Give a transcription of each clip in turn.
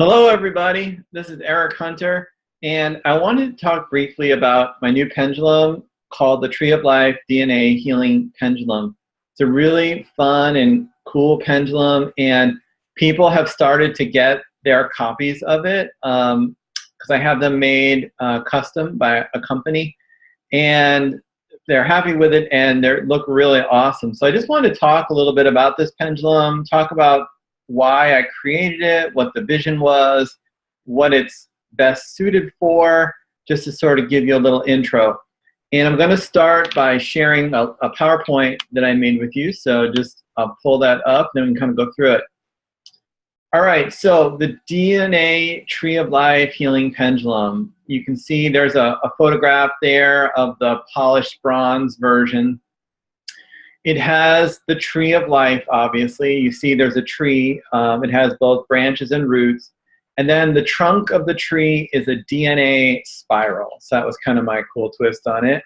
Hello, everybody. This is Erich Hunter, and I wanted to talk briefly about my new pendulum called the Tree of Life DNA Healing Pendulum. It's a really fun and cool pendulum, and people have started to get their copies of it because I have them made custom by a company, and they're happy with it, and they look really awesome. So I just wanted to talk a little bit about this pendulum, talk about why I created it, what the vision was, what it's best suited for, just to sort of give you a little intro. And I'm going to start by sharing a PowerPoint that I made with you. So just I'll pull that up, then we can kind of go through it. All right, so the DNA Tree of Life Healing Pendulum. You can see there's a photograph there of the polished bronze version. It has the tree of life, obviously. You see there's a tree. It has both branches and roots. And then the trunk of the tree is a DNA spiral. So that was kind of my cool twist on it.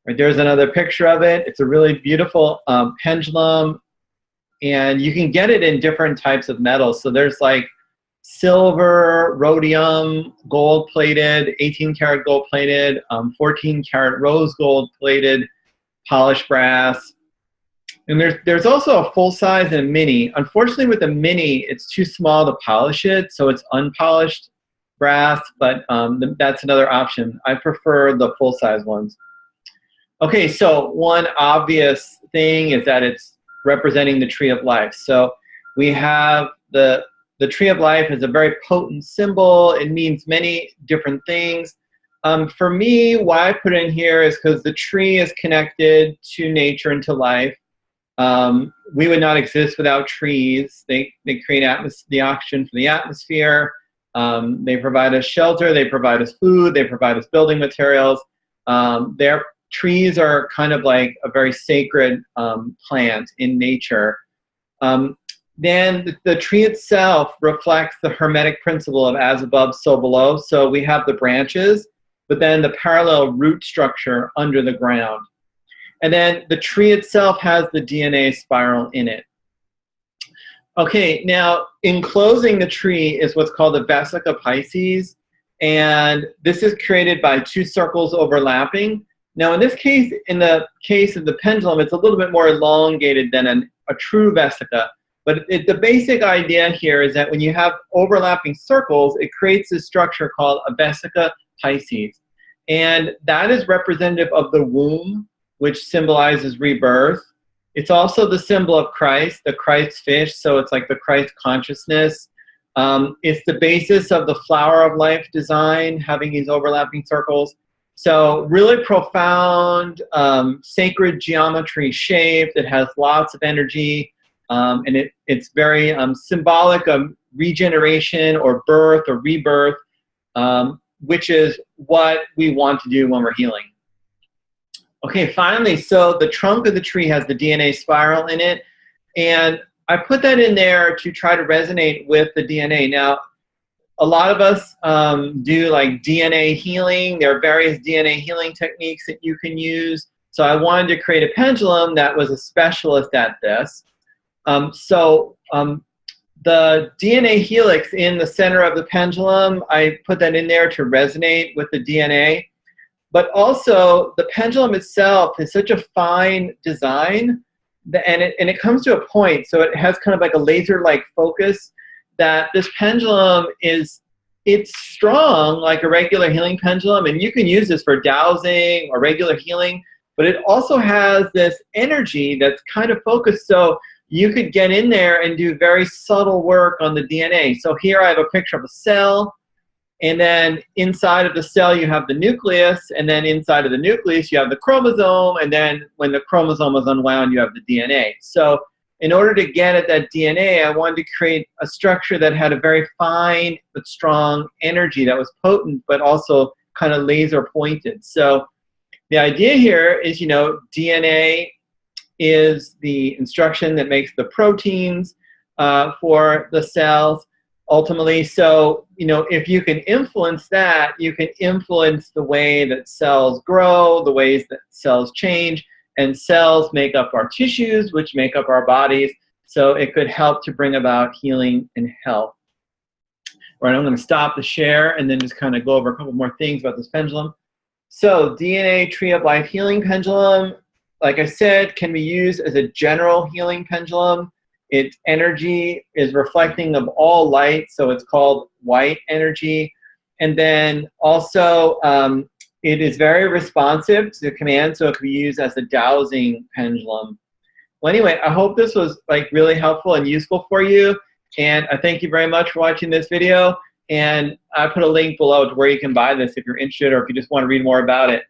Right, there's another picture of it. It's a really beautiful pendulum. And you can get it in different types of metals. So there's like silver, rhodium, gold-plated, 18-karat gold-plated, 14-karat rose gold-plated, polished brass. And there's also a full size and a mini. Unfortunately, with the mini, it's too small to polish it, so it's unpolished brass, but that's another option. I prefer the full size ones. Okay, so one obvious thing is that it's representing the tree of life. So we have the tree of life is a very potent symbol. It means many different things. For me, why I put it in here is because the tree is connected to nature and to life. We would not exist without trees. They create the oxygen for the atmosphere. They provide us shelter. They provide us food. They provide us building materials. Their trees are kind of like a very sacred plant in nature. Then the tree itself reflects the Hermetic principle of as above, so below. So we have the branches, but then the parallel root structure under the ground. And then the tree itself has the DNA spiral in it. Okay, now enclosing the tree is what's called the Vesica piscis. And this is created by two circles overlapping. Now in this case, in the case of the pendulum, it's a little bit more elongated than a true Vesica. But the basic idea here is that when you have overlapping circles, it creates this structure called a Vesica piscis. And that is representative of the womb, which symbolizes rebirth. It's also the symbol of Christ, the Christ fish, so it's like the Christ consciousness. It's the basis of the flower of life design, having these overlapping circles. So really profound, sacred geometry shape that has lots of energy, and it's very symbolic of regeneration or birth or rebirth, which is what we want to do when we're healing. Okay, finally, so the trunk of the tree has the DNA spiral in it, and I put that in there to try to resonate with the DNA. Now, a lot of us do like DNA healing. There are various DNA healing techniques that you can use. So I wanted to create a pendulum that was a specialist at this. The DNA helix in the center of the pendulum, I put that in there to resonate with the DNA. But also, the pendulum itself is such a fine design, and it comes to a point, so it has kind of like a laser-like focus, that this pendulum it's strong like a regular healing pendulum, and you can use this for dowsing or regular healing, but it also has this energy that's kind of focused, so you could get in there and do very subtle work on the DNA. So here I have a picture of a cell. And then inside of the cell, you have the nucleus, and then inside of the nucleus, you have the chromosome, and then when the chromosome is unwound, you have the DNA. So in order to get at that DNA, I wanted to create a structure that had a very fine but strong energy that was potent, but also kind of laser pointed. So the idea here is, DNA is the instruction that makes the proteins for the cells. Ultimately, so, if you can influence that, you can influence the way that cells grow, the ways that cells change, and cells make up our tissues, which make up our bodies. So it could help to bring about healing and health. Right, I'm going to stop the share and then just kind of go over a couple more things about this pendulum. So DNA Tree of Life healing pendulum, like I said, can be used as a general healing pendulum. Its energy is reflecting of all light, so it's called white energy. And then also, it is very responsive to command, so it can be used as a dowsing pendulum. Well, anyway, I hope this was like really helpful and useful for you. And I thank you very much for watching this video. And I put a link below to where you can buy this if you're interested or if you just want to read more about it.